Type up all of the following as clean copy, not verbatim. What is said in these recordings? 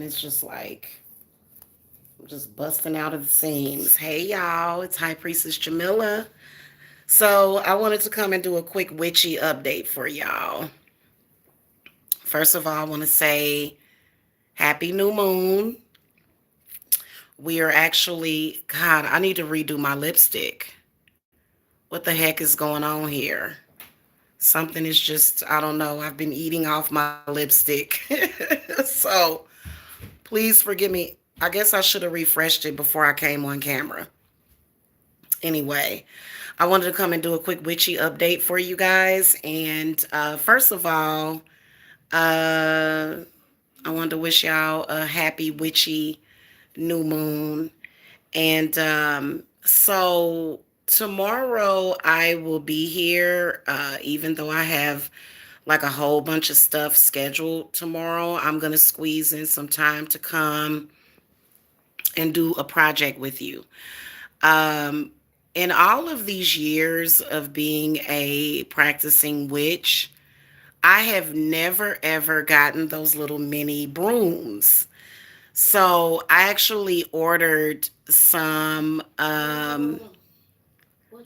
it's just like I'm just busting out of the seams. Hey y'all, it's High Priestess Jamila. So I wanted to come and do a quick witchy update for y'all. First of all, I want to say happy new moon. We are actually, God, I need to redo my lipstick. What the heck is going on here? Something is just, I don't know. I've been eating off my lipstick. So please forgive me. I guess I should have refreshed it before I came on camera. Anyway, I wanted to come and do a quick witchy update for you guys. And first of all, uh, I wanted to wish y'all a happy witchy new moon. And so tomorrow I will be here, even though I have like a whole bunch of stuff scheduled tomorrow. I'm going to squeeze in some time to come and do a project with you. Um, in all of these years of being a practicing witch, I have never ever gotten those little mini brooms. So I actually ordered some. What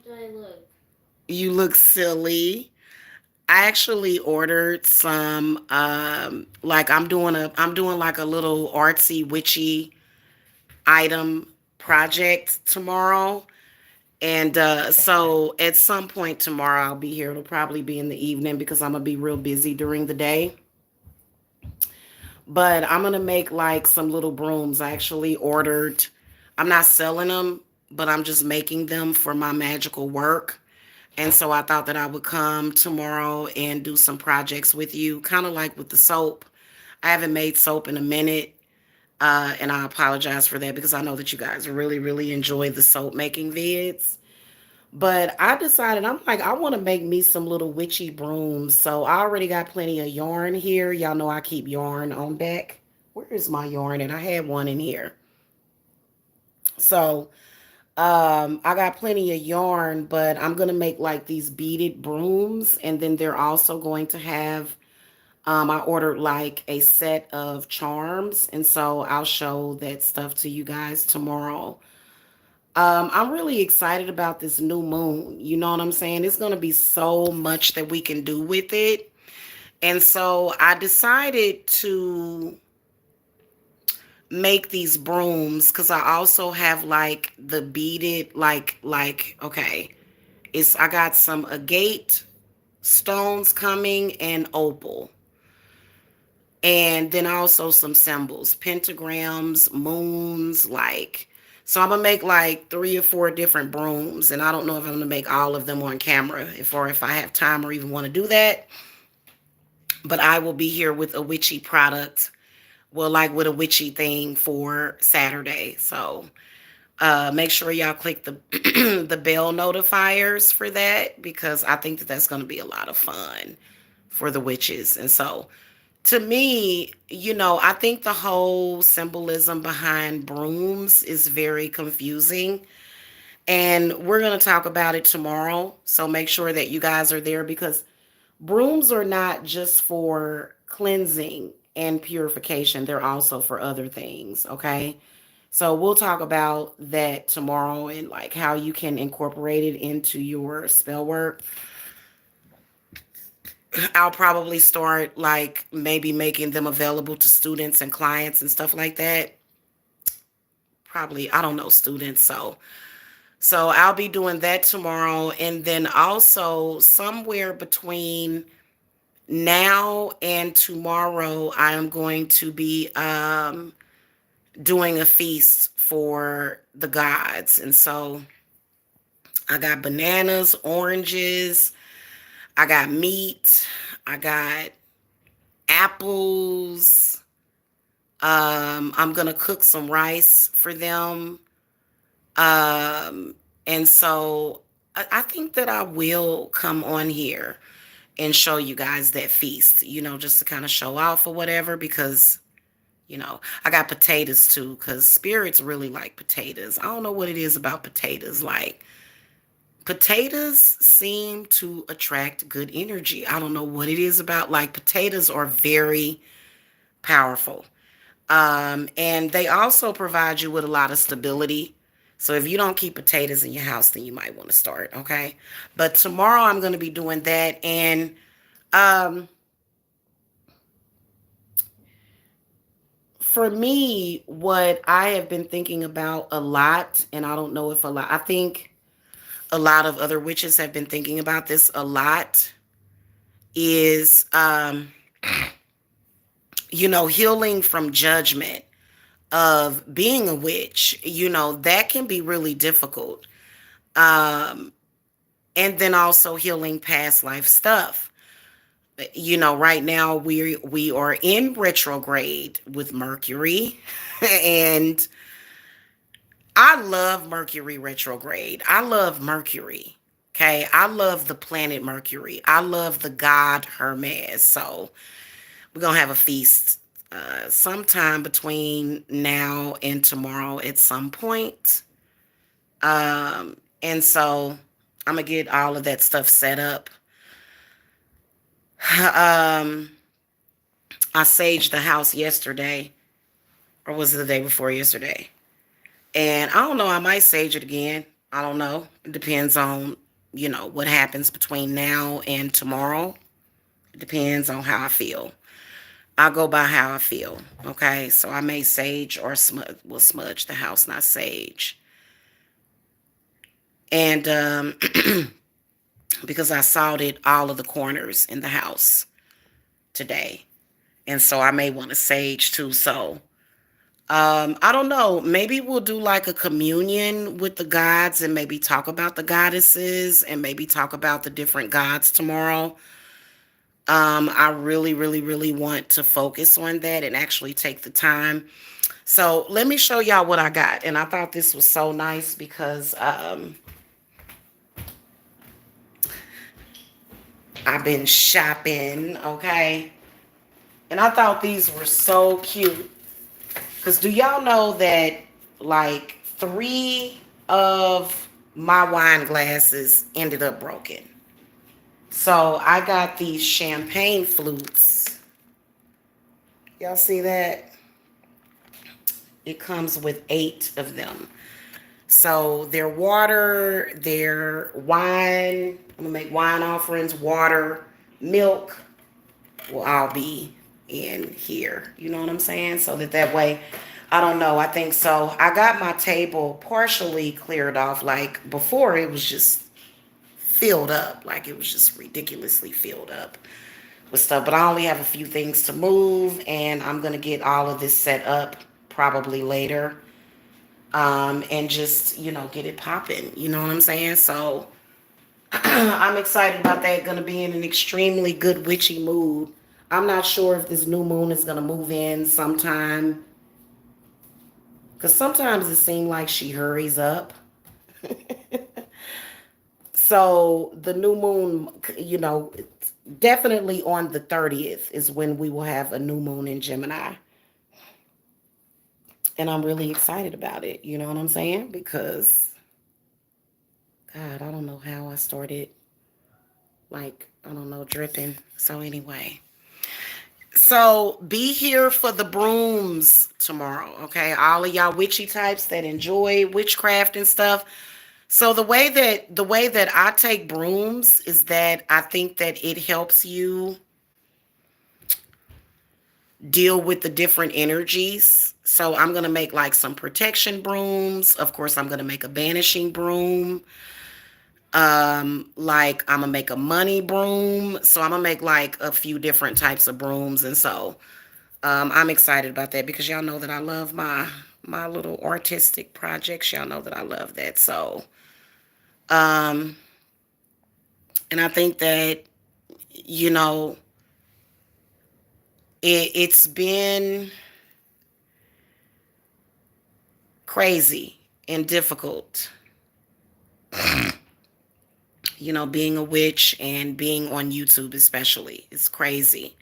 do I look? You look silly. I actually ordered some. Like I'm doing like a little artsy witchy item project tomorrow. And so at some point tomorrow, I'll be here. It'll probably be in the evening because I'm going to be real busy during the day. But I'm going to make like some little brooms. I actually ordered, I'm not selling them, but I'm just making them for my magical work. And so I thought that I would come tomorrow and do some projects with you, kind of like with the soap. I haven't made soap in a minute. And I apologize for that because I know that you guys really, really enjoy the soap making vids. But I decided, I'm like, I want to make me some little witchy brooms. So I already got plenty of yarn here. Y'all know I keep yarn on deck. Where is my yarn? And I had one in here. So I got plenty of yarn, but I'm going to make like these beaded brooms. And then they're also going to have, I ordered like a set of charms. And so I'll show that stuff to you guys tomorrow. I'm really excited about this new moon. You know what I'm saying? It's going to be so much that we can do with it. And so I decided to make these brooms because I also have like the beaded, okay, I got some agate stones coming and opal. And then also some symbols, pentagrams, moons, like. So I'm gonna make like 3 or 4 different brooms, and I don't know if I'm gonna make all of them on camera, if I have time or even want to do that. But I will be here with a witchy product, well, like with a witchy thing for Saturday. So make sure y'all click the the bell notifiers for that because I think that that's gonna be a lot of fun for the witches. And so to me, I think the whole symbolism behind brooms is very confusing. And we're going to talk about it tomorrow. So make sure that you guys are there because brooms are not just for cleansing and purification, they're also for other things. Okay. So we'll talk about that tomorrow and like how you can incorporate it into your spell work. I'll probably start like maybe making them available to students and clients and stuff like that. Probably, I don't know, students. So I'll be doing that tomorrow and then also somewhere between now and tomorrow I am going to be doing a feast for the gods. And so I got bananas, oranges, I got meat, I got apples. I'm gonna cook some rice for them. And so I think that I will come on here and show you guys that feast, just to kind of show off or whatever, because, I got potatoes too, because spirits really like potatoes. I don't know what it is about potatoes. Like, potatoes seem to attract good energy. I don't know what it is about. Like, potatoes are very powerful. And they also provide you with a lot of stability. So if you don't keep potatoes in your house, then you might want to start, okay? But tomorrow I'm going to be doing that. And um, for me, what I have been thinking about a lot, and I don't know if a lot, I think a lot of other witches have been thinking about this a lot, is, healing from judgment of being a witch. That can be really difficult. Um, and then also healing past life stuff. Right now we are in retrograde with Mercury, and I love Mercury retrograde. I love Mercury. Okay, I love the planet Mercury. I love the god Hermes. So we're gonna have a feast sometime between now and tomorrow at some point. And so I'm gonna get all of that stuff set up. Um, I saged the house yesterday, or was it the day before yesterday? And I don't know, I might sage it again. I don't know. It depends on, what happens between now and tomorrow. It depends on how I feel. I go by how I feel. Okay. So I may sage or smudge the house, not sage. And because I salted all of the corners in the house today. And so I may want to sage too. So I don't know. Maybe we'll do like a communion with the gods and maybe talk about the goddesses and maybe talk about the different gods tomorrow. I really, really, really want to focus on that and actually take the time. So let me show y'all what I got. And I thought this was so nice because I've been shopping, okay? And I thought these were so cute. Because do y'all know that like three of my wine glasses ended up broken? So I got these champagne flutes. Y'all see that? It comes with 8 of them. So they're water, they're wine. I'm going to make wine offerings, water, milk will all be in here. You know what I'm saying? So that way, I don't know. I think so. I got my table partially cleared off. Like before, it was just filled up. Like it was just ridiculously filled up with stuff. But I only have a few things to move, and I'm going to get all of this set up probably later. And just, get it popping. You know what I'm saying? So I'm excited about that. Going to be in an extremely good witchy mood. I'm not sure if this new moon is going to move in sometime. Because sometimes it seems like she hurries up. So the new moon, definitely on the 30th is when we will have a new moon in Gemini. And I'm really excited about it. You know what I'm saying? Because, God, I don't know how I started, like, I don't know, dripping. So anyway. So be here for the brooms tomorrow, okay? All of y'all witchy types that enjoy witchcraft and stuff. So the way that I take brooms is that I think that it helps you deal with the different energies. So I'm going to make like some protection brooms. Of course, I'm going to make a banishing broom. Like I'm gonna make a money broom. So I'm gonna make like a few different types of brooms. And so I'm excited about that because y'all know that I love my little artistic projects. Y'all know that I love that. So um and I think that, you know, it's been crazy and difficult, being a witch and being on YouTube, especially. It's crazy.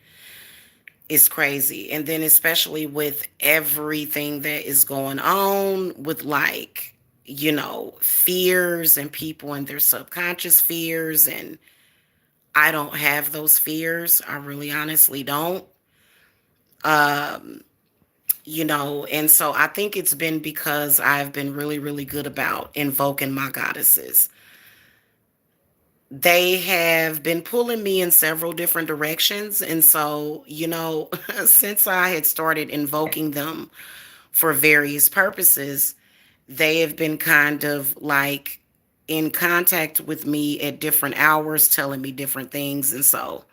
It's crazy. And then, especially with everything that is going on with, like, fears and people and their subconscious fears. And I don't have those fears. I really honestly don't. Um, And so I think it's been because I've been really, really good about invoking my goddesses. They have been pulling me in several different directions. And so, since I had started invoking them for various purposes, they have been kind of like in contact with me at different hours, telling me different things. And so,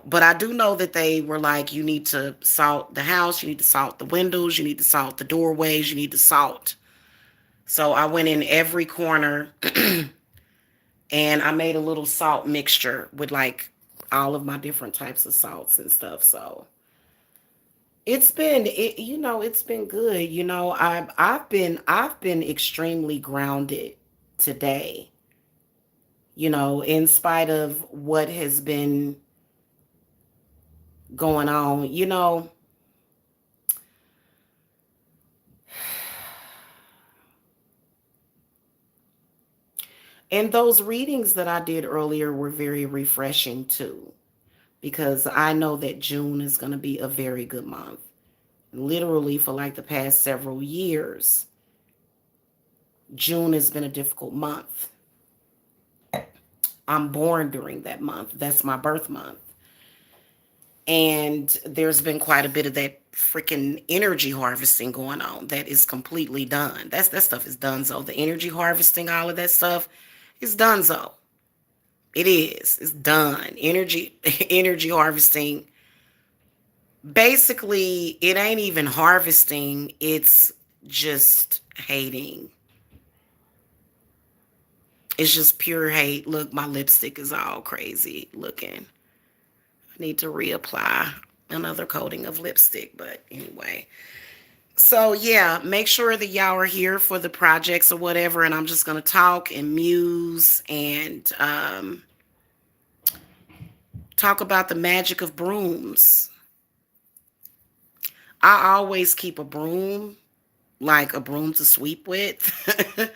but I do know that they were like, you need to salt the house, you need to salt the windows, you need to salt the doorways, you need to salt. So I went in every corner and I made a little salt mixture with like all of my different types of salts and stuff. So it's been good. I've been extremely grounded today, in spite of what has been going on, and those readings that I did earlier were very refreshing too, because I know that June is going to be a very good month. Literally, for like the past several years, June has been a difficult month. I'm born during that month. That's my birth month. And there's been quite a bit of that freaking energy harvesting going on that is completely done. That stuff is done. So the energy harvesting, all of that stuff is done. So it is. It's done. Energy energy harvesting. Basically, it ain't even harvesting. It's just hating. It's just pure hate. Look, my lipstick is all crazy looking. I need to reapply another coating of lipstick, but anyway. So yeah, make sure that y'all are here for the projects or whatever, and I'm just gonna talk and muse and talk about the magic of brooms. I always keep a broom, like a broom to sweep with,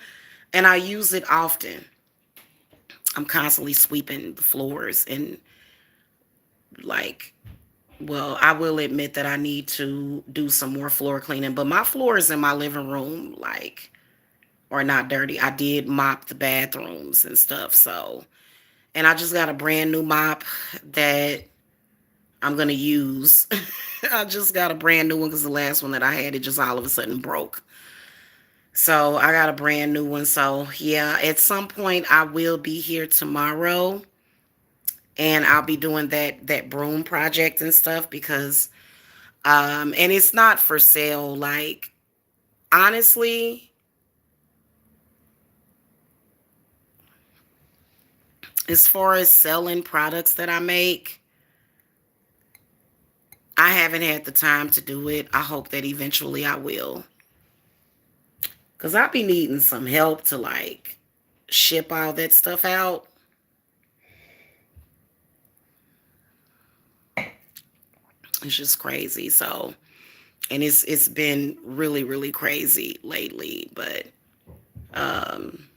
and I use it often. I'm constantly sweeping the floors and like, well, I will admit that I need to do some more floor cleaning, but my floors in my living room, like, are not dirty. I did mop the bathrooms and stuff. So, and I just got a brand new mop that I'm going to use. I just got a brand new one because the last one that I had, it just all of a sudden broke. So I got a brand new one. So yeah, at some point I will be here tomorrow and I'll be doing that broom project and stuff because and it's not for sale. Like, honestly, as far as selling products that I make, I haven't had the time to do it. I hope that eventually I will. Because I'll be needing some help to like ship all that stuff out. It's just crazy. So, and it's been really, really crazy lately. But um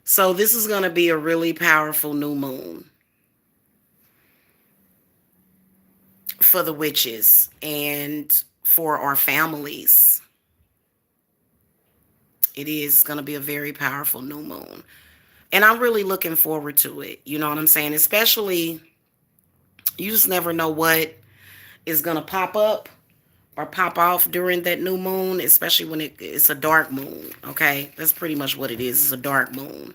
so this is gonna be a really powerful new moon for the witches and for our families. It is going to be a very powerful new moon. And I'm really looking forward to it. You know what I'm saying? Especially, you just never know what is going to pop up or pop off during that new moon, especially when it's a dark moon. Okay? That's pretty much what it is. It's a dark moon.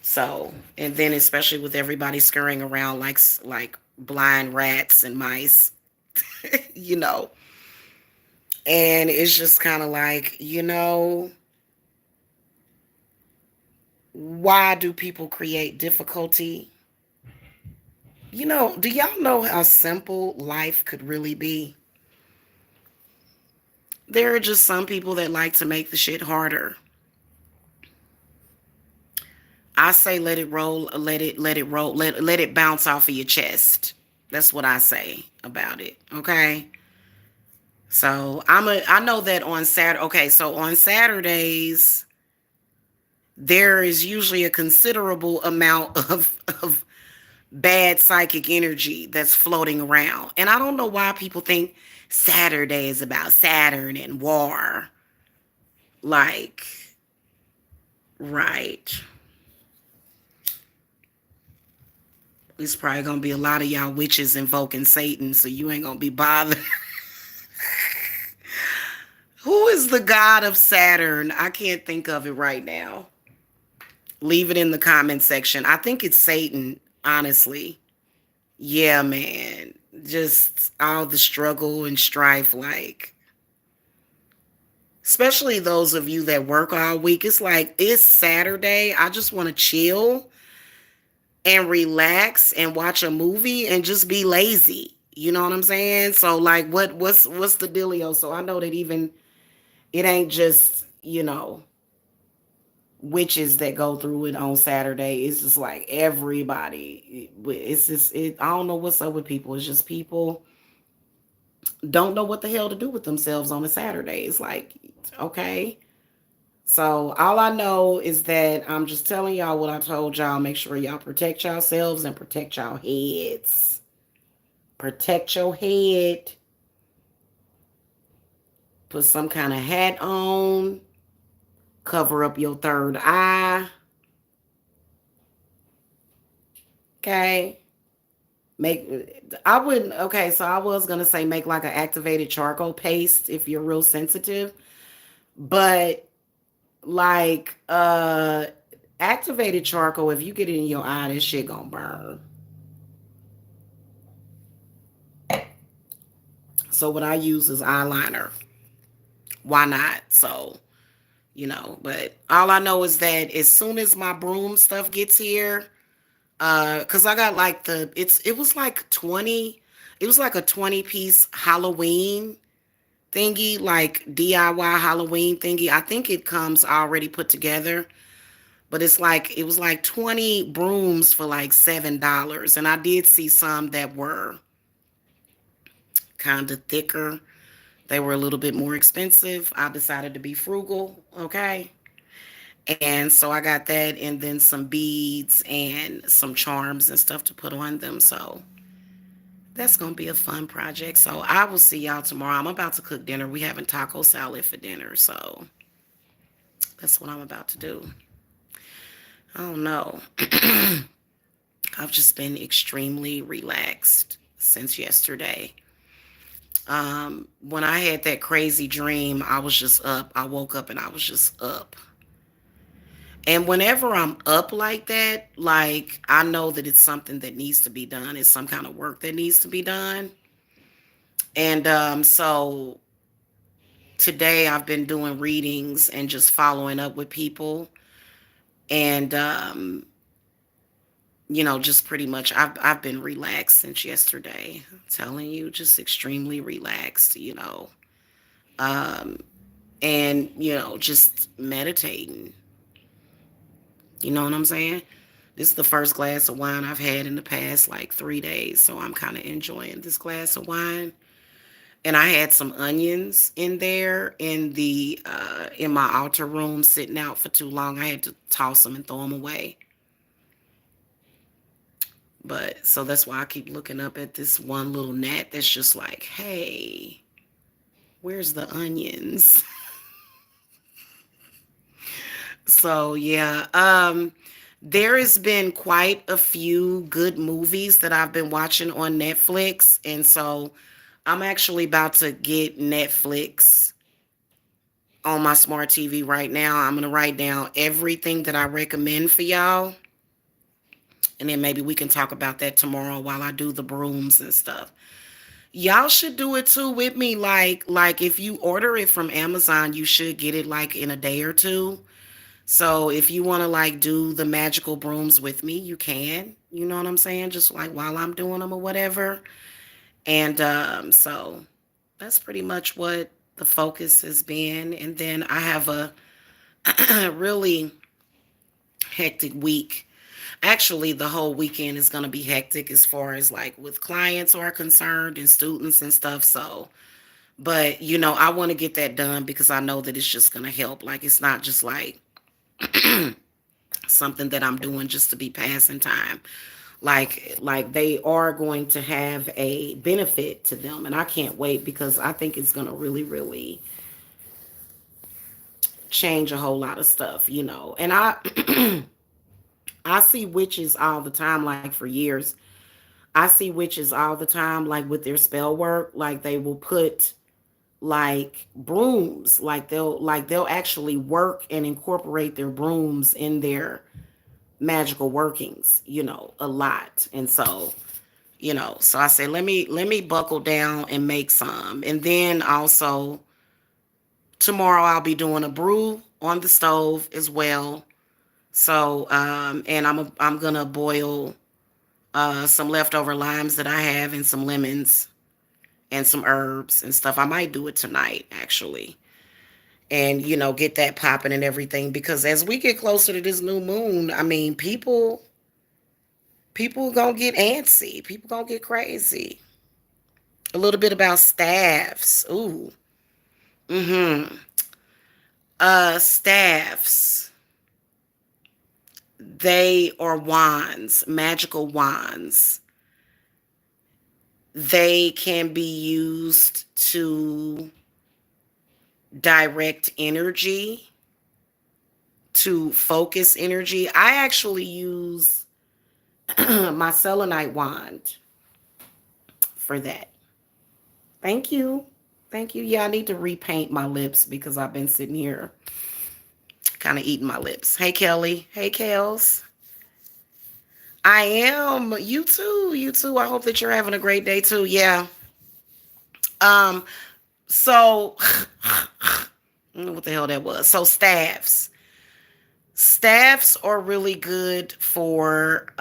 So, and then especially with everybody scurrying around like blind rats and mice, you know. And it's just kind of like, why do people create difficulty? Do y'all know how simple life could really be? There are just some people that like to make the shit harder. I say let it roll, let it roll, let it bounce off of your chest. That's what I say about it. Okay? So I know that on Saturday. Okay, so on Saturdays there is usually a considerable amount of bad psychic energy that's floating around. And I don't know why people think Saturday is about Saturn and war. Like, right. It's probably gonna be a lot of y'all witches invoking Satan, so you ain't gonna be bothered. Who is the god of Saturn? I can't think of it right now. Leave it in the comment section. I think it's Satan, honestly. Yeah, man. Just all the struggle and strife, like, especially those of you that work all week. It's like, it's Saturday. I just want to chill and relax and watch a movie and just be lazy. You know what I'm saying? So like what's the dealio? So I know that even it ain't just, witches that go through it on Saturday. It's just like everybody. It's just I don't know what's up with people. It's just people don't know what the hell to do with themselves on a Saturday. It's like, okay. So all I know is that I'm just telling y'all what I told y'all. Make sure y'all protect yourselves and protect y'all heads. Protect your head. Put some kind of hat on. Cover up your third eye. Okay. I wouldn't, okay, so I was going to say make like an activated charcoal paste if you're real sensitive. But like activated charcoal, if you get it in your eye, this shit gonna burn. So what I use is eyeliner. Why not? So, but all I know is that as soon as my broom stuff gets here, cuz I got like it was like 20, it was like a 20-piece Halloween thingy, like DIY Halloween thingy. I think it comes already put together, but it was like 20 brooms for like $7. And I did see some that were kind of thicker. They were a little bit more expensive. I decided to be frugal, okay? And so I got that and then some beads and some charms and stuff to put on them. So that's going to be a fun project. So I will see y'all tomorrow. I'm about to cook dinner. We having taco salad for dinner. So that's what I'm about to do. I don't know. I've just been extremely relaxed since yesterday. When I had that crazy dream, I was just up. I woke up and I was just up. And whenever I'm up like that, like I know that it's something that needs to be done. It's some kind of work that needs to be done. And so today I've been doing readings and just following up with people. And just pretty much I've been relaxed since yesterday. I'm telling you, just extremely relaxed. Um and just meditating. You know what I'm saying? This is the first glass of wine I've had in the past like 3 days, so I'm kind of enjoying this glass of wine. And I had some onions in there in my altar room sitting out for too long. I had to toss them and throw them away. But so that's why I keep looking up at this one little gnat that's just like, hey, where's the onions? So yeah, there has been quite a few good movies that I've been watching on Netflix, and so I'm actually about to get Netflix on my smart TV right now. I'm gonna write down everything that I recommend for y'all, and then maybe we can talk about that tomorrow while I do the brooms and stuff. Y'all should do it too with me. Like if you order it from Amazon, you should get it like in a day or two. So if you want to like do the magical brooms with me, you can. You know what I'm saying? Just like while I'm doing them or whatever. And so that's pretty much what the focus has been. And then I have a really hectic week. Actually, the whole weekend is going to be hectic as far as like with clients are concerned and students and stuff. So, but I want to get that done because I know that it's just going to help. Like it's not just like something that I'm doing just to be passing time. Like they are going to have a benefit to them, and I can't wait because I think it's going to really really change a whole lot of stuff, And I see witches all the time, like for years. I see witches all the time, like with their spell work, like they will put like brooms, like they'll actually work and incorporate their brooms in their magical workings, a lot. And so I say let me buckle down and make some. And then also tomorrow I'll be doing a brew on the stove as well. So and I'm gonna boil some leftover limes that I have and some lemons and some herbs and stuff. I might do it tonight actually. And get that popping and everything, because as we get closer to this new moon, I mean, people gonna get antsy. People gonna get crazy. A little bit about staffs. Ooh. Mm-hmm. Staffs. They are wands, magical wands. They can be used to direct energy, to focus energy. I actually use my selenite wand for that. Thank you. Thank you. Yeah, I need to repaint my lips because I've been sitting here kind of eating my lips. Hey, Kelly. Hey, Kels. I am. You too. You too. I hope that you're having a great day too. Yeah. Um, so I don't know what the hell that was. So staffs. Staffs are really good for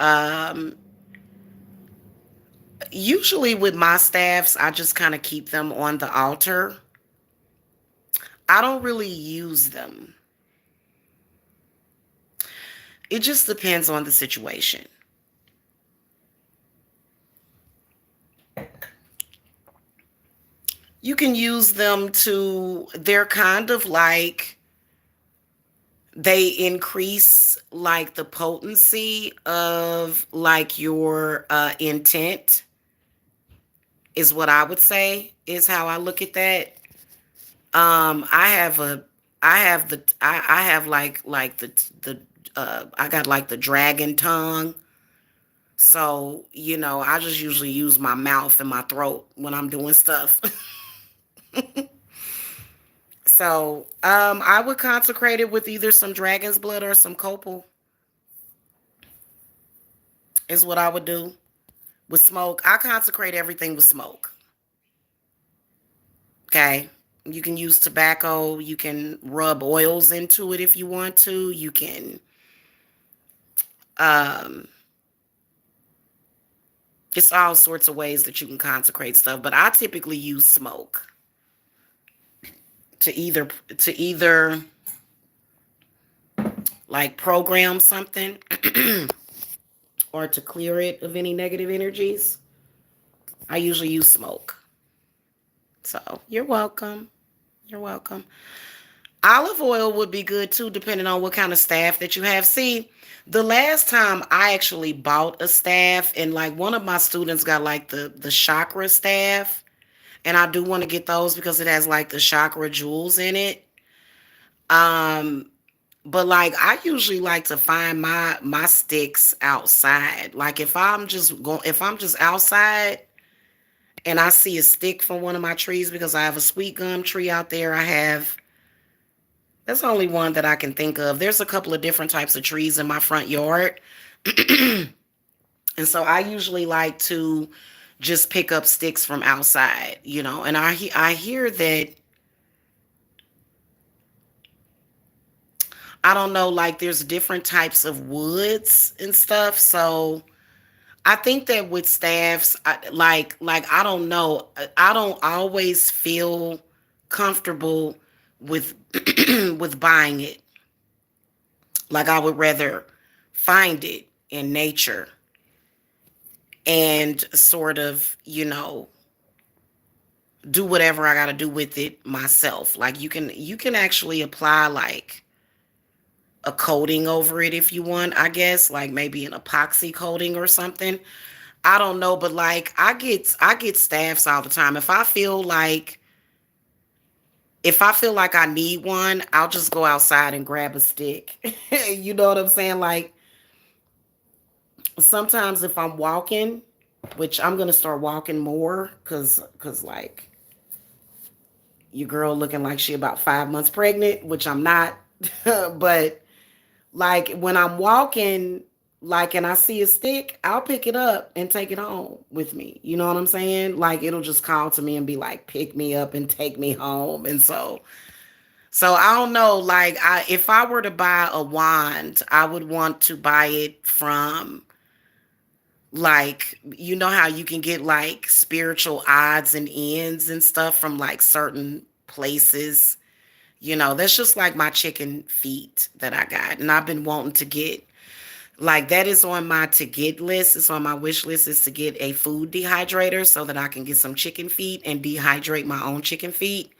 usually with my staffs, I just kind of keep them on the altar. I don't really use them. It just depends on the situation. You can use them they're kind of like, they increase like the potency of like your intent, is what I would say, is how I look at that. I have a, I have like the I got like the dragon tongue. So, I just usually use my mouth and my throat when I'm doing stuff. So, I would consecrate it with either some dragon's blood or some copal, is what I would do. With smoke, I consecrate everything with smoke. Okay. You can use tobacco. You can rub oils into it if you want to. You can, um, it's all sorts of ways that you can consecrate stuff, but I typically use smoke to either like program something or to clear it of any negative energies. I usually use smoke. So you're welcome. You're welcome. Olive oil would be good too, depending on what kind of staff that you have. See, the last time I actually bought a staff, and like one of my students got like the chakra staff, and I do want to get those because it has like the chakra jewels in it. Um, but like I usually like to find my sticks outside. Like if I'm just outside and I see a stick from one of my trees, because I have a sweet gum tree out there. That's the only one that I can think of. There's a couple of different types of trees in my front yard. And so I usually like to just pick up sticks from outside, and I hear that, I don't know, like there's different types of woods and stuff. So I think that with staffs, like I don't know, I don't always feel comfortable with with buying it. Like I would rather find it in nature and sort of, do whatever I got to do with it myself. Like you can actually apply like a coating over it if you want, I guess, like maybe an epoxy coating or something. I don't know, but like I get staffs all the time. If I feel like I need one, I'll just go outside and grab a stick. You know what I'm saying? Like sometimes if I'm walking, which I'm gonna start walking more, cause like your girl looking like she about 5 months pregnant, which I'm not. But like when I'm walking, like and I see a stick, I'll pick it up and take it home with me. You know what I'm saying? Like it'll just call to me and be like, pick me up and take me home. And so I don't know. Like if I were to buy a wand, I would want to buy it from like you know how you can get like spiritual odds and ends and stuff from like certain places. That's just like my chicken feet that I got. And I've been wanting to get, like, that is on my to get list. It's on my wish list is to get a food dehydrator so that I can get some chicken feet and dehydrate my own chicken feet.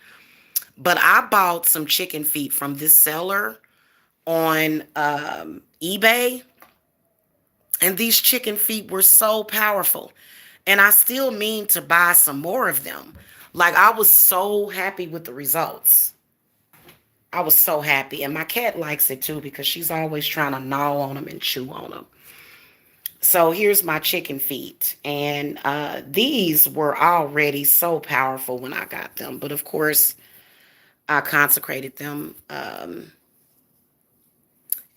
But I bought some chicken feet from this seller on eBay. And these chicken feet were so powerful. And I still mean to buy some more of them. Like, I was so happy with the results. I was so happy. And my cat likes it too because she's always trying to gnaw on them and chew on them. So here's my chicken feet. And these were already so powerful when I got them. But of course, I consecrated them. And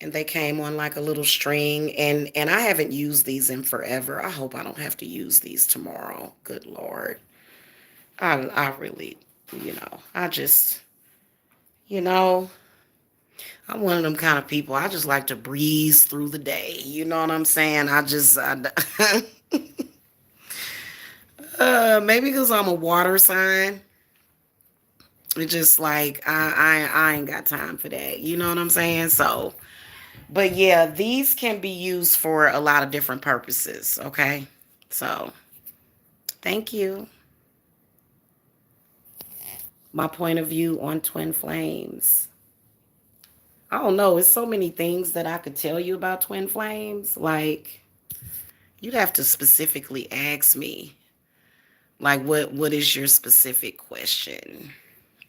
they came on like a little string. And I haven't used these in forever. I hope I don't have to use these tomorrow. Good Lord. I really, I just, you know, I'm one of them kind of people. I just like to breeze through the day. You know what I'm saying? Maybe because I'm a water sign. It's just like I ain't got time for that. You know what I'm saying? So, but yeah, these can be used for a lot of different purposes. Okay, so thank you. My point of view on twin flames. I don't know. It's so many things that I could tell you about twin flames. Like, you'd have to specifically ask me. Like, what is your specific question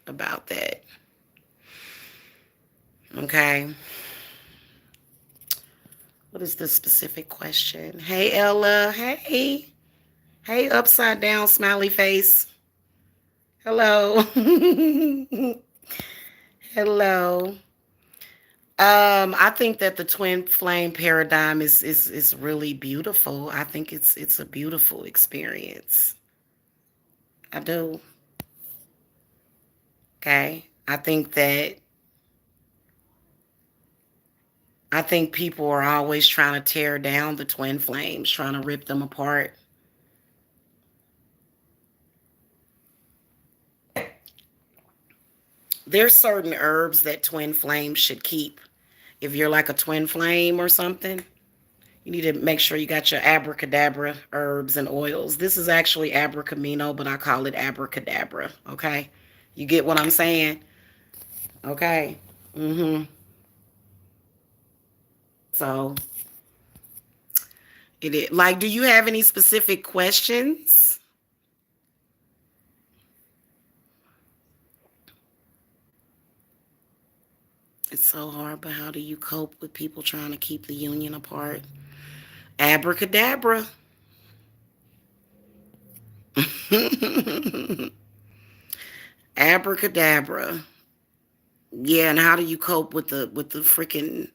about that? Okay. What is the specific question? Hey, Ella. Hey. Hey, upside down smiley face. Hello. Hello. I think that the twin flame paradigm is really beautiful. I think it's a beautiful experience. I do. Okay. I think people are always trying to tear down the twin flames, trying to rip them apart. There's certain herbs that twin flames should keep. If you're like a twin flame or something, you need to make sure you got your abracadabra herbs and oils. This is actually abracamino, but I call it abracadabra. Okay, you get what I'm saying? Okay. So it is like, do you have any specific questions? It's so hard, but how do you cope with people trying to keep the union apart? Abracadabra. Abracadabra. Yeah, and how do you cope with the freaking?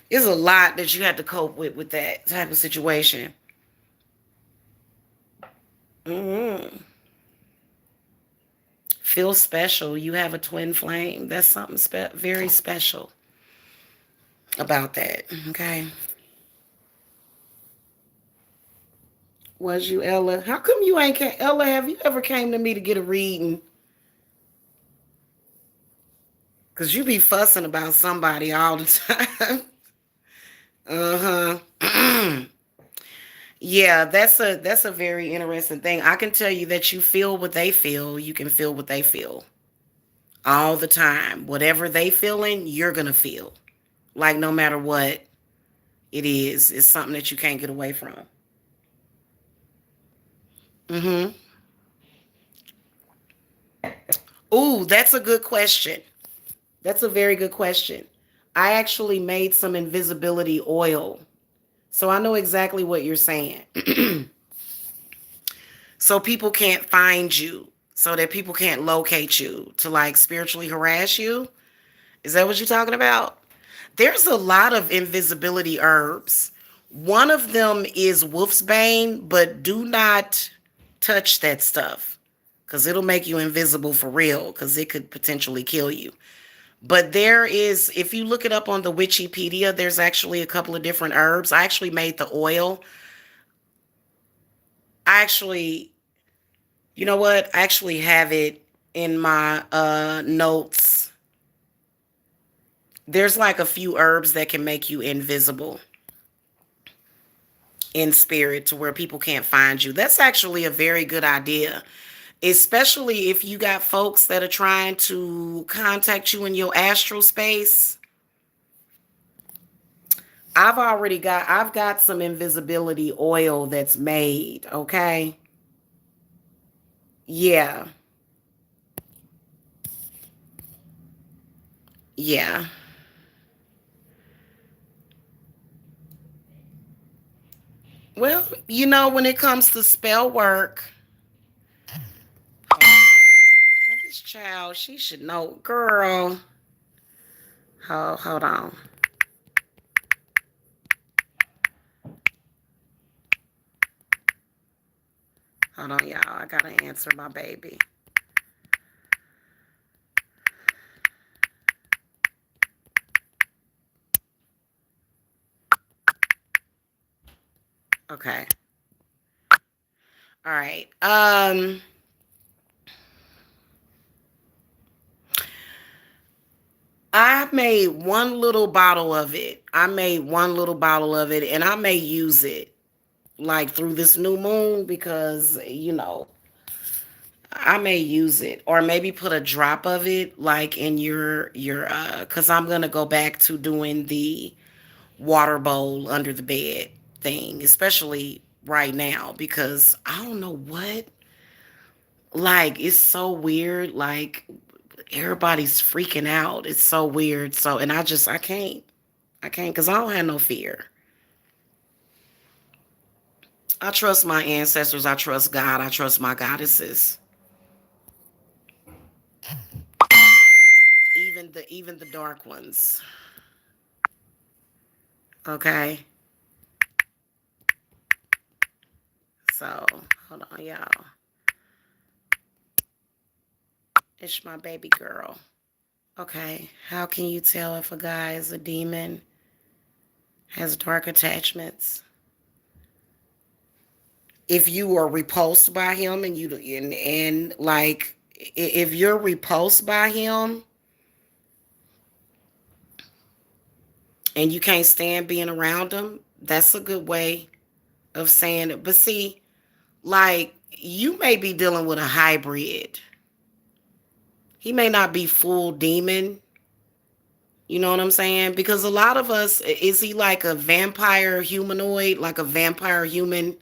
There's a lot that you have to cope with that type of situation. hmm Feel special. You have a twin flame. That's something very special about that. Okay. Was you Ella? How come you ain't Ella? Have you ever came to me to get a reading? Cause you be fussing about somebody all the time. Uh-huh. Yeah, that's a very interesting thing. I can tell you that you feel what they feel. You can feel what they feel all the time. Whatever they feeling, you're gonna feel. Like no matter what it is, it's something that you can't get away from. Mm-hmm. Ooh, that's a good question. That's a very good question. I actually made some invisibility oil. So I know exactly what you're saying. So people can't find you, so that people can't locate you to like spiritually harass you. Is that what you're talking about? There's a lot of invisibility herbs. One of them is wolf's bane, but do not touch that stuff because it'll make you invisible for real because it could potentially kill you. But there is, if you look it up on the Wikipedia, there's actually a couple of different herbs. I actually made the oil. I actually, you know what? I actually have it in my notes. There's like a few herbs that can make you invisible in spirit to where people can't find you. That's actually a very good idea, especially if you got folks that are trying to contact you in your astral space. I've got some invisibility oil that's made, okay? Yeah. Yeah. Well, when it comes to spell work, this child, she should know. Girl, hold on. Hold on, y'all. I gotta answer my baby. Okay. All right. I made one little bottle of it. And I may use it like through this new moon because I may use it, or maybe put a drop of it like in your cuz I'm going to go back to doing the water bowl under the bed thing, especially right now because I don't know what, like it's so weird, like everybody's freaking out. It's so weird. So and I can't cuz I don't have no fear. I trust my ancestors, I trust God, I trust my goddesses. Even the dark ones. Okay? So, hold on, y'all. It's my baby girl. Okay. How can you tell if a guy is a demon, has dark attachments? If you are repulsed by him and like if you're repulsed by him and you can't stand being around him, that's a good way of saying it. But see, like you may be dealing with a hybrid. He may not be full demon. You know what I'm saying? Because a lot of us, is he like a vampire humanoid, like a vampire human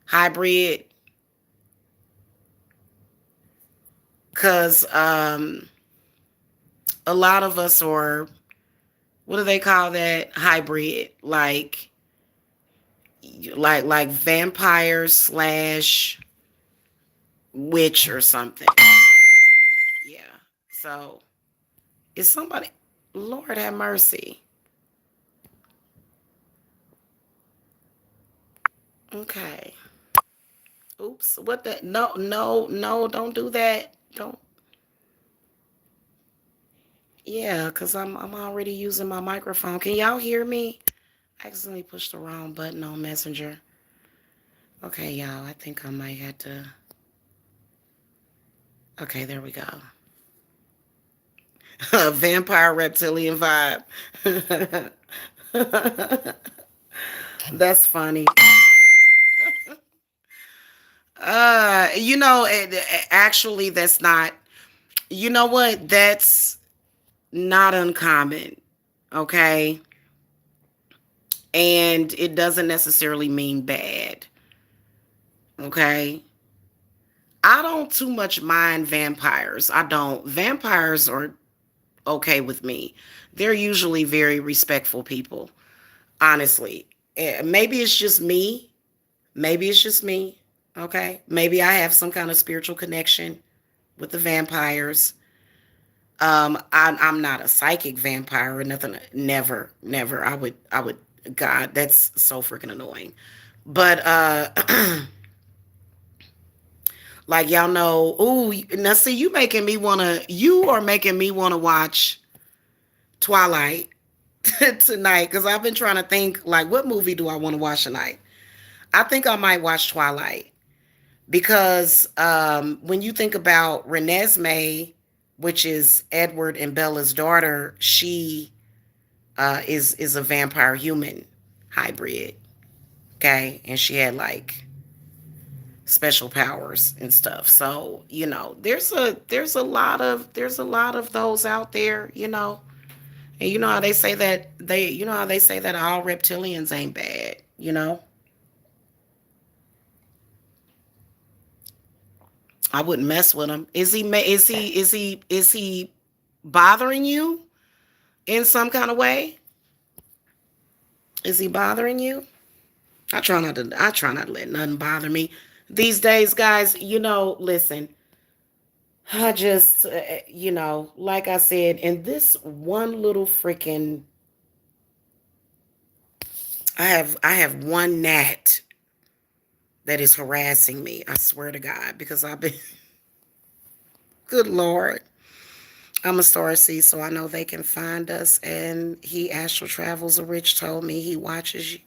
hybrid? Because a lot of us are, what do they call that? Hybrid, like vampire slash witch or something. Yeah. So is somebody? Lord have mercy. Okay. Oops. What the? No, no, no! Don't do that. Don't. Yeah, cause I'm already using my microphone. Can y'all hear me? I accidentally pushed the wrong button on Messenger. Okay, y'all. I think I might have to. Okay, there we go. Vampire reptilian vibe. That's funny. Actually, that's not. You know what? That's not uncommon. Okay. And it doesn't necessarily mean bad. Okay. I don't too much mind vampires. I don't. Vampires are okay with me. They're usually very respectful people, honestly. Maybe it's just me. Maybe it's just me. Okay. Maybe I have some kind of spiritual connection with the vampires. I'm not a psychic vampire or nothing. Never, never. I would. God, that's so freaking annoying. But like y'all know. Ooh, now see, You are making me wanna watch Twilight tonight because I've been trying to think like, what movie do I want to watch tonight? I think I might watch Twilight because when you think about Renesmee, which is Edward and Bella's daughter, she is a vampire human hybrid. Okay, and she had like special powers and stuff. So there's a lot of those out there. And you know how they say that all reptilians ain't bad. I wouldn't mess with him. Is he bothering you in some kind of way? Is he bothering you? I try not to let nothing bother me. These days, guys, listen. I just like I said, in this one little freaking I have one gnat that is harassing me. I swear to God, because I've been good Lord. I'm a star seed, so I know they can find us. And he astral travels. A rich told me he watches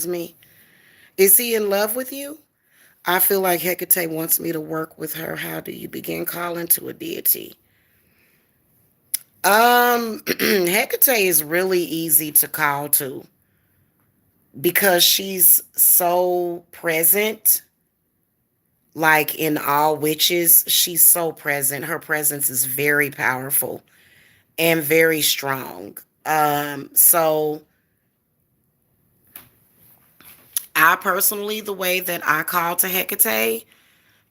me. Is he in love with you? I feel like Hecate wants me to work with her. How do you begin calling to a deity? Hecate is really easy to call to because she's so present. Like in all witches, she's so present. Her presence is very powerful and very strong. So I personally, the way that I call to Hecate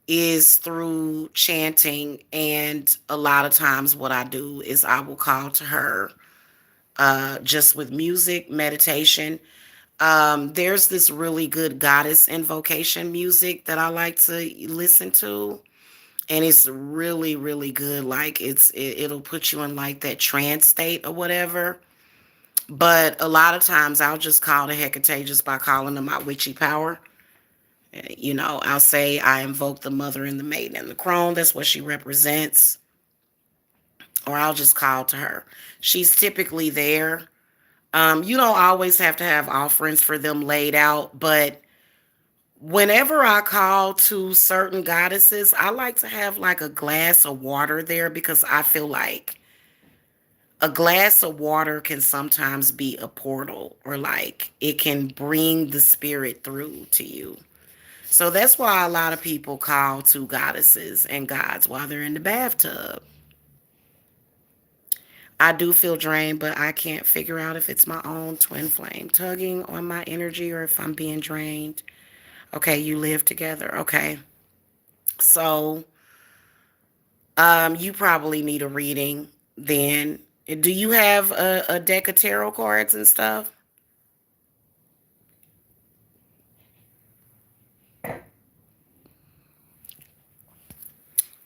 is through chanting, and a lot of times what I do is I will call to her just with music, meditation. There's this really good goddess invocation music that I like to listen to, and it's really, really good. Like it'll put you in like that trance state or whatever. But a lot of times I'll just call the Hecate just by calling them my witchy power. I'll say I invoke the mother and the maiden and the crone. That's what she represents. Or I'll just call to her. She's typically there. You don't always have to have offerings for them laid out, but whenever I call to certain goddesses, I like to have like a glass of water there because I feel like a glass of water can sometimes be a portal or like it can bring the spirit through to you. So that's why a lot of people call to goddesses and gods while they're in the bathtub. I do feel drained, but I can't figure out if it's my own twin flame tugging on my energy or if I'm being drained. Okay, you live together. Okay. So, you probably need a reading then. Do you have a deck of tarot cards and stuff?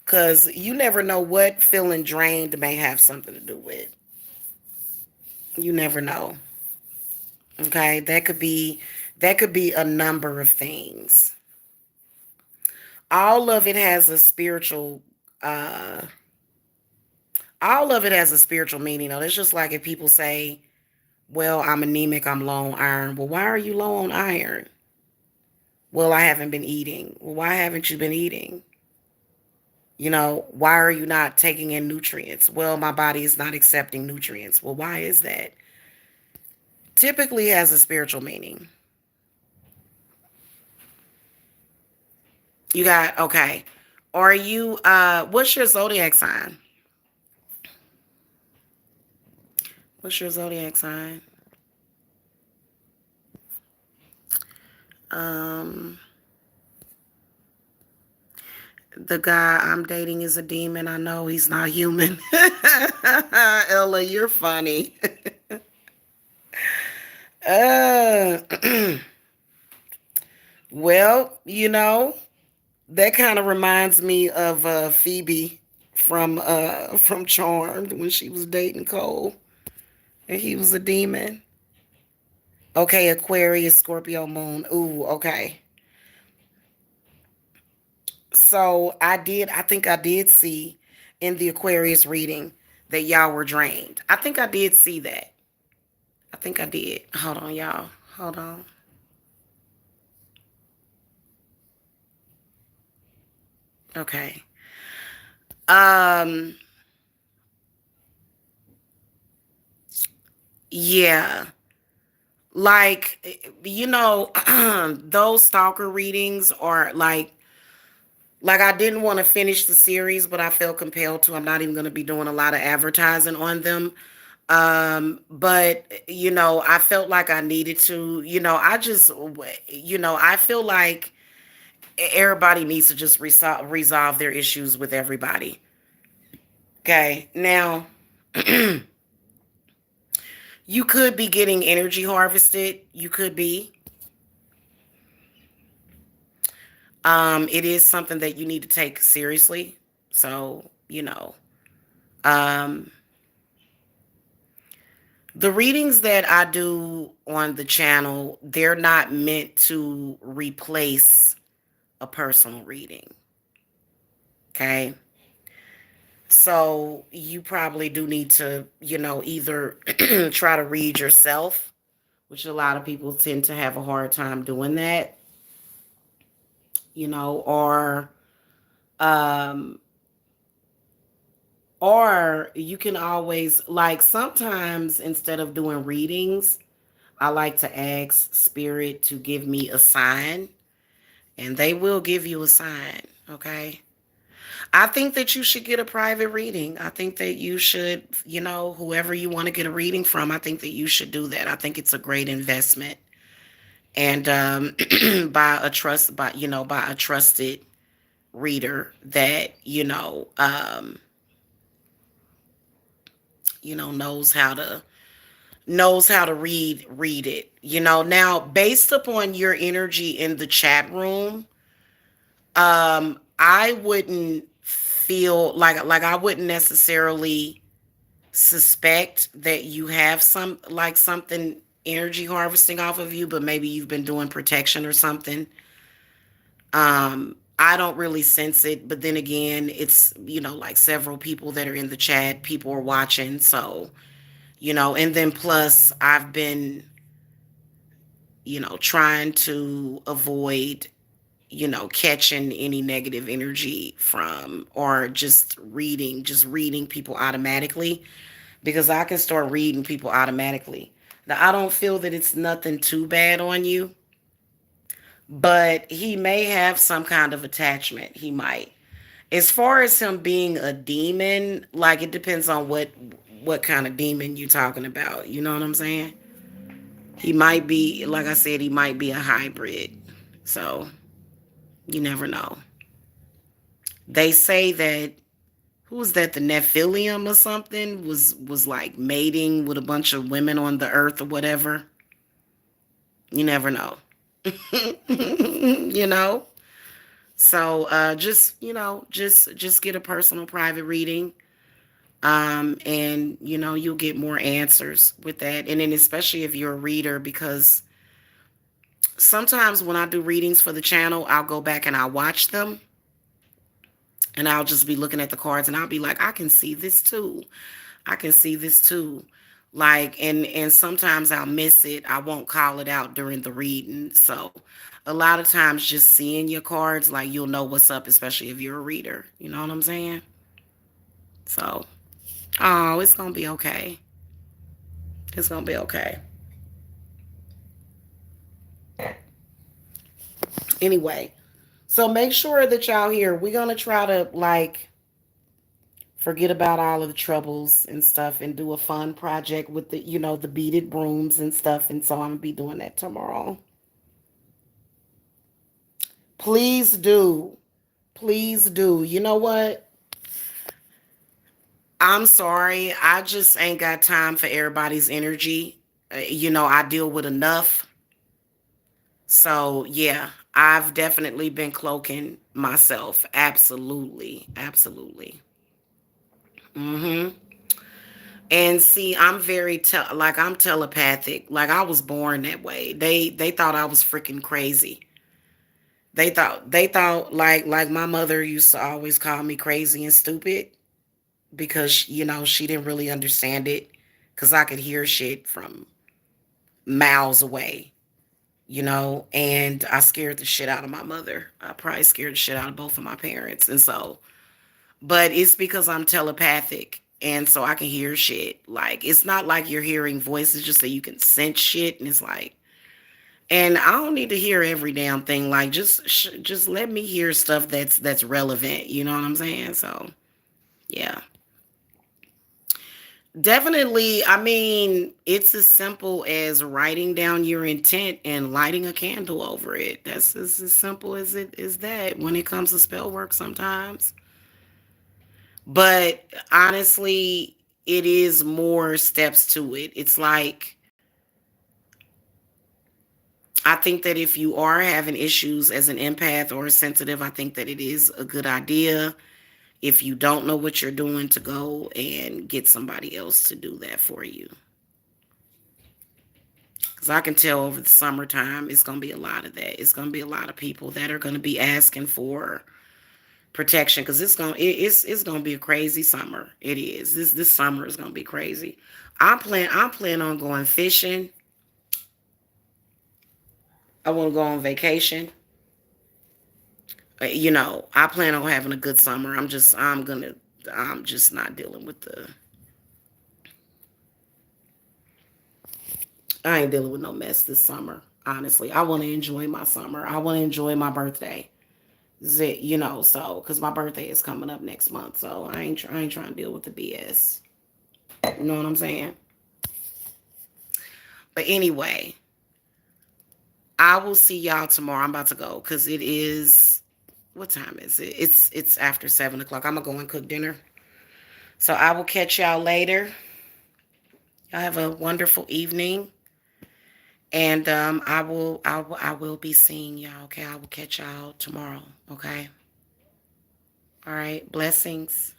Because you never know what feeling drained may have something to do with. You never know. Okay, that could be a number of things. All of it has a spiritual uh all of it has a spiritual meaning though. It's just like if people say, well, I'm anemic, I'm low on iron. Well, why are you low on iron? Well, I haven't been eating. Well, why haven't you been eating? Why are you not taking in nutrients? Well, my body is not accepting nutrients. Well, why is that? Typically has a spiritual meaning. You got, okay. Are you, what's your zodiac sign? What's your zodiac sign? Um, the guy I'm dating is a demon. I know he's not human. Ella, you're funny. uh, well, that kind of reminds me of Phoebe from Charmed when she was dating Cole and he was a demon. Okay, Aquarius, Scorpio moon. Ooh, okay. So I think I did see in the Aquarius reading that y'all were drained. I think I did see that. I think I did. Hold on, y'all. Hold on. Okay. Um, yeah. Like, those stalker readings are like I didn't want to finish the series, but I felt compelled to. I'm not even going to be doing a lot of advertising on them. But I felt like I needed to, I feel like everybody needs to just resolve their issues with everybody. Okay. Now, you could be getting energy harvested. You could be. It is something that you need to take seriously. So, um, the readings that I do on the channel, they're not meant to replace a personal reading. Okay. So you probably do need to, either try to read yourself, which a lot of people tend to have a hard time doing that, or um or you can always, like, sometimes instead of doing readings, I like to ask spirit to give me a sign, and they will give you a sign, okay? I think that you should get a private reading. I think that you should, whoever you want to get a reading from, I think that you should do that. I think it's a great investment. And by a trusted reader that, knows how to read it. Now, based upon your energy in the chat room, I wouldn't feel like I wouldn't necessarily suspect that you have something energy harvesting off of you, but maybe you've been doing protection or something. I don't really sense it, but then again, it's, like several people that are in the chat, people are watching, so, and then plus I've been, trying to avoid, catching any negative energy from, or just reading people automatically, because I can start reading people automatically. Now, I don't feel that it's nothing too bad on you, but he may have some kind of attachment. He might. As far as him being a demon, like, it depends on what kind of demon you're talking about. You know what I'm saying? He might be, like I said, he might be a hybrid. So, you never know. They say that, who was that, the Nephilim or something, was like mating with a bunch of women on the earth or whatever. You never know. you know? So just, just get a personal private reading. And you'll get more answers with that. And then especially if you're a reader, because sometimes when I do readings for the channel, I'll go back and I'll watch them, and I'll just be looking at the cards and I'll be like, I can see this too. I can see this too. Like, and sometimes I'll miss it. I won't call it out during the reading. So a lot of times just seeing your cards, like, you'll know what's up, especially if you're a reader. You know what I'm saying? So, oh, it's gonna be okay. It's gonna be okay. Anyway, so make sure that y'all here. We're gonna try to, like, Forget about all of the troubles and stuff and do a fun project with the beaded brooms and stuff. And so I'm gonna be doing that tomorrow. Please do. Please do. You know what? I'm sorry. I just ain't got time for everybody's energy. I deal with enough. So, yeah, I've definitely been cloaking myself. Absolutely. Absolutely. Mhm. And see, I'm very like I'm telepathic. Like I was born that way. They thought I was freaking crazy. They thought like my mother used to always call me crazy and stupid because she didn't really understand it cuz I could hear shit from miles away, and I scared the shit out of my mother. I probably scared the shit out of both of my parents. And so, but it's because I'm telepathic and so I can hear shit. Like it's not like you're hearing voices, just that you can sense shit. And it's like, and I don't need to hear every damn thing. Like just let me hear stuff that's relevant. You know what I'm saying? So yeah, definitely. I mean, it's as simple as writing down your intent and lighting a candle over it. That's as simple as it is that when it comes to spell work sometimes. But honestly, it is more steps to it. It's like, I think that if you are having issues as an empath or a sensitive, I think that it is a good idea, if you don't know what you're doing, to go and get somebody else to do that for you. Because I can tell over the summertime, it's going to be a lot of that. It's going to be a lot of people that are going to be asking for protection because it's going to be a crazy summer. It is. This summer is going to be crazy. I plan on going fishing. I want to go on vacation. I plan on having a good summer. I'm just not dealing with the. I ain't dealing with no mess this summer. Honestly, I want to enjoy my summer. I want to enjoy my birthday. So because my birthday is coming up next month, so I ain't trying to deal with the BS. You know what I'm saying? But anyway, I will see y'all tomorrow. I'm about to go because it is. What time is it? It's after 7 o'clock. I'm gonna go and cook dinner. So I will catch y'all later. Y'all have a wonderful evening. And I will be seeing y'all. Okay, I will catch y'all tomorrow. Okay. All right. Blessings.